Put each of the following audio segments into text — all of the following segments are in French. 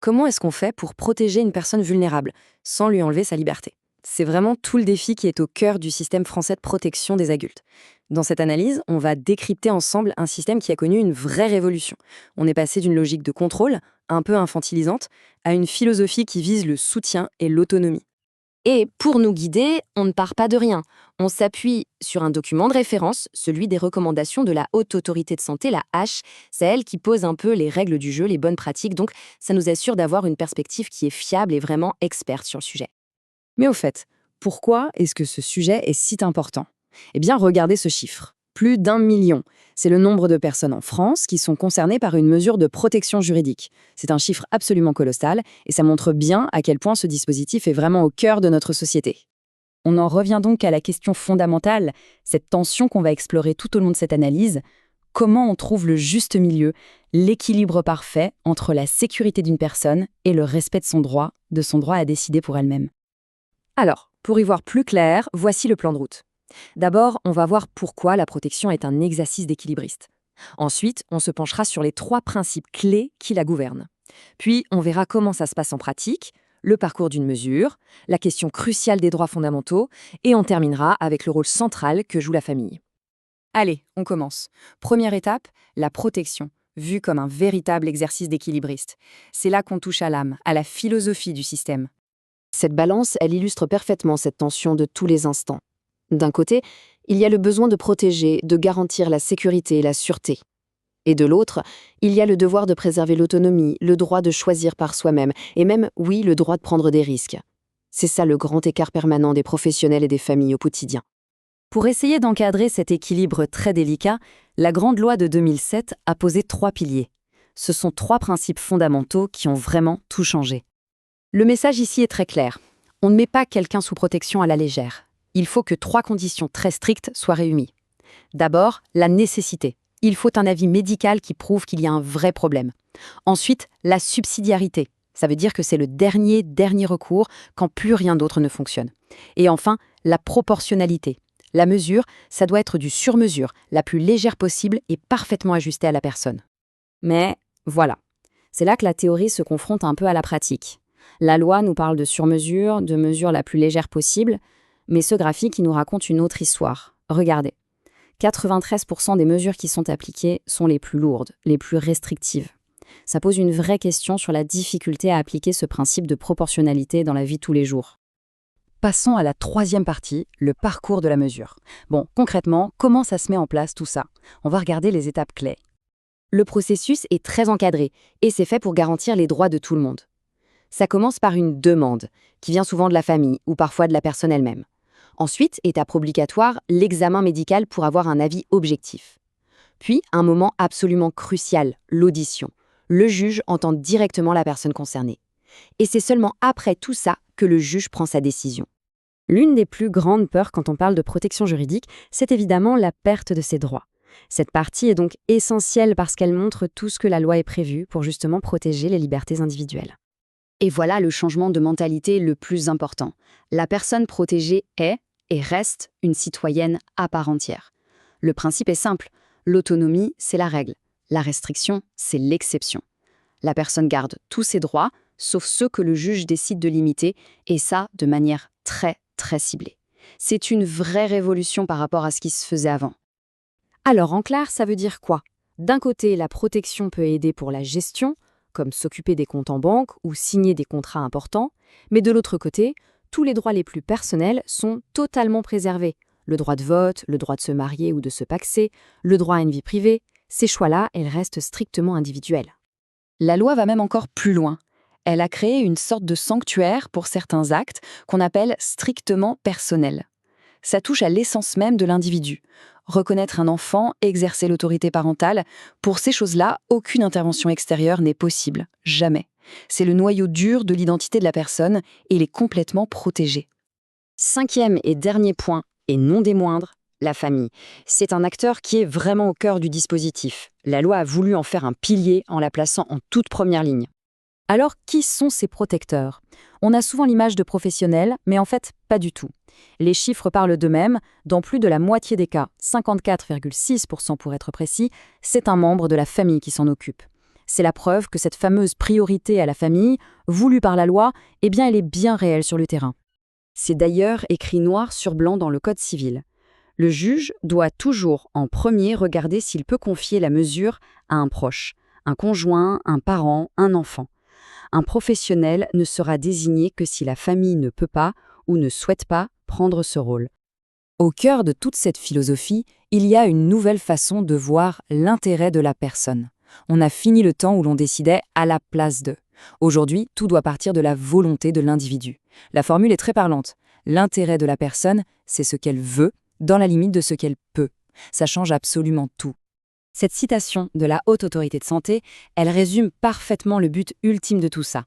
Comment est-ce qu'on fait pour protéger une personne vulnérable sans lui enlever sa liberté? C'est vraiment tout le défi qui est au cœur du système français de protection des adultes. Dans cette analyse, on va décrypter ensemble un système qui a connu une vraie révolution. On est passé d'une logique de contrôle, un peu infantilisante, à une philosophie qui vise le soutien et l'autonomie. Et pour nous guider, on ne part pas de rien. On s'appuie sur un document de référence, celui des recommandations de la Haute Autorité de Santé, la H. C'est elle qui pose un peu les règles du jeu, les bonnes pratiques, donc ça nous assure d'avoir une perspective qui est fiable et vraiment experte sur le sujet. Mais au fait, pourquoi est-ce que ce sujet est si important? Eh bien, regardez ce chiffre. Plus d'1 million. C'est le nombre de personnes en France qui sont concernées par une mesure de protection juridique. C'est un chiffre absolument colossal et ça montre bien à quel point ce dispositif est vraiment au cœur de notre société. On en revient donc à la question fondamentale, cette tension qu'on va explorer tout au long de cette analyse. Comment on trouve le juste milieu, l'équilibre parfait entre la sécurité d'une personne et le respect de son droit à décider pour elle-même? Alors, pour y voir plus clair, voici le plan de route. D'abord, on va voir pourquoi la protection est un exercice d'équilibriste. Ensuite, on se penchera sur les 3 principes clés qui la gouvernent. Puis, on verra comment ça se passe en pratique, le parcours d'une mesure, la question cruciale des droits fondamentaux, et on terminera avec le rôle central que joue la famille. Allez, on commence. Première étape, la protection, vue comme un véritable exercice d'équilibriste. C'est là qu'on touche à l'âme, à la philosophie du système. Cette balance, elle illustre parfaitement cette tension de tous les instants. D'un côté, il y a le besoin de protéger, de garantir la sécurité et la sûreté. Et de l'autre, il y a le devoir de préserver l'autonomie, le droit de choisir par soi-même, et même, oui, le droit de prendre des risques. C'est ça le grand écart permanent des professionnels et des familles au quotidien. Pour essayer d'encadrer cet équilibre très délicat, la Grande Loi de 2007 a posé 3 piliers. Ce sont 3 principes fondamentaux qui ont vraiment tout changé. Le message ici est très clair. On ne met pas quelqu'un sous protection à la légère. Il faut que 3 conditions très strictes soient réunies. D'abord, la nécessité. Il faut un avis médical qui prouve qu'il y a un vrai problème. Ensuite, la subsidiarité. Ça veut dire que c'est le dernier recours quand plus rien d'autre ne fonctionne. Et enfin, la proportionnalité. La mesure, ça doit être du sur-mesure, la plus légère possible et parfaitement ajustée à la personne. Mais voilà, c'est là que la théorie se confronte un peu à la pratique. La loi nous parle de sur-mesure, de mesure la plus légère possible, mais ce graphique il nous raconte une autre histoire. Regardez, 93% des mesures qui sont appliquées sont les plus lourdes, les plus restrictives. Ça pose une vraie question sur la difficulté à appliquer ce principe de proportionnalité dans la vie de tous les jours. Passons à la 3e partie, le parcours de la mesure. Bon, concrètement, comment ça se met en place tout ça? On va regarder les étapes clés. Le processus est très encadré et c'est fait pour garantir les droits de tout le monde. Ça commence par une demande, qui vient souvent de la famille ou parfois de la personne elle-même. Ensuite, étape obligatoire, l'examen médical pour avoir un avis objectif. Puis, un moment absolument crucial, l'audition. Le juge entend directement la personne concernée. Et c'est seulement après tout ça que le juge prend sa décision. L'une des plus grandes peurs quand on parle de protection juridique, c'est évidemment la perte de ses droits. Cette partie est donc essentielle parce qu'elle montre tout ce que la loi est prévue pour justement protéger les libertés individuelles. Et voilà le changement de mentalité le plus important. La personne protégée est et reste une citoyenne à part entière. Le principe est simple, l'autonomie, c'est la règle. La restriction, c'est l'exception. La personne garde tous ses droits, sauf ceux que le juge décide de limiter, et ça de manière très, très ciblée. C'est une vraie révolution par rapport à ce qui se faisait avant. Alors en clair, ça veut dire quoi? D'un côté, la protection peut aider pour la gestion, comme s'occuper des comptes en banque ou signer des contrats importants, mais de l'autre côté, tous les droits les plus personnels sont totalement préservés. Le droit de vote, le droit de se marier ou de se pacser, le droit à une vie privée, ces choix-là, elles restent strictement individuels. La loi va même encore plus loin. Elle a créé une sorte de sanctuaire pour certains actes qu'on appelle strictement personnels. Ça touche à l'essence même de l'individu. Reconnaître un enfant, exercer l'autorité parentale, pour ces choses-là, aucune intervention extérieure n'est possible. Jamais. C'est le noyau dur de l'identité de la personne et il est complètement protégé. 5e et dernier point, et non des moindres, la famille. C'est un acteur qui est vraiment au cœur du dispositif. La loi a voulu en faire un pilier en la plaçant en toute première ligne. Alors, qui sont ces protecteurs? On a souvent l'image de professionnels, mais en fait, pas du tout. Les chiffres parlent d'eux-mêmes. Dans plus de la moitié des cas, 54,6% pour être précis, c'est un membre de la famille qui s'en occupe. C'est la preuve que cette fameuse priorité à la famille, voulue par la loi, eh bien, elle est bien réelle sur le terrain. C'est d'ailleurs écrit noir sur blanc dans le Code civil. Le juge doit toujours en premier regarder s'il peut confier la mesure à un proche, un conjoint, un parent, un enfant. Un professionnel ne sera désigné que si la famille ne peut pas ou ne souhaite pas prendre ce rôle. Au cœur de toute cette philosophie, il y a une nouvelle façon de voir l'intérêt de la personne. On a fini le temps où l'on décidait à la place d'eux. Aujourd'hui, tout doit partir de la volonté de l'individu. La formule est très parlante. L'intérêt de la personne, c'est ce qu'elle veut, dans la limite de ce qu'elle peut. Ça change absolument tout. Cette citation de la Haute Autorité de Santé, elle résume parfaitement le but ultime de tout ça.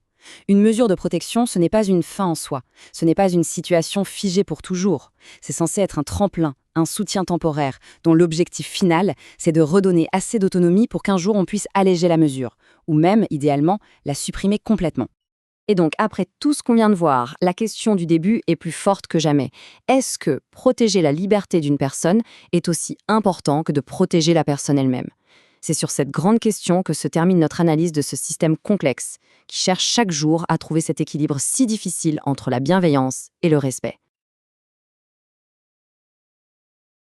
Une mesure de protection, ce n'est pas une fin en soi, ce n'est pas une situation figée pour toujours. C'est censé être un tremplin, un soutien temporaire, dont l'objectif final, c'est de redonner assez d'autonomie pour qu'un jour on puisse alléger la mesure, ou même, idéalement, la supprimer complètement. Et donc, après tout ce qu'on vient de voir, la question du début est plus forte que jamais. Est-ce que protéger la liberté d'une personne est aussi important que de protéger la personne elle-même ? C'est sur cette grande question que se termine notre analyse de ce système complexe, qui cherche chaque jour à trouver cet équilibre si difficile entre la bienveillance et le respect.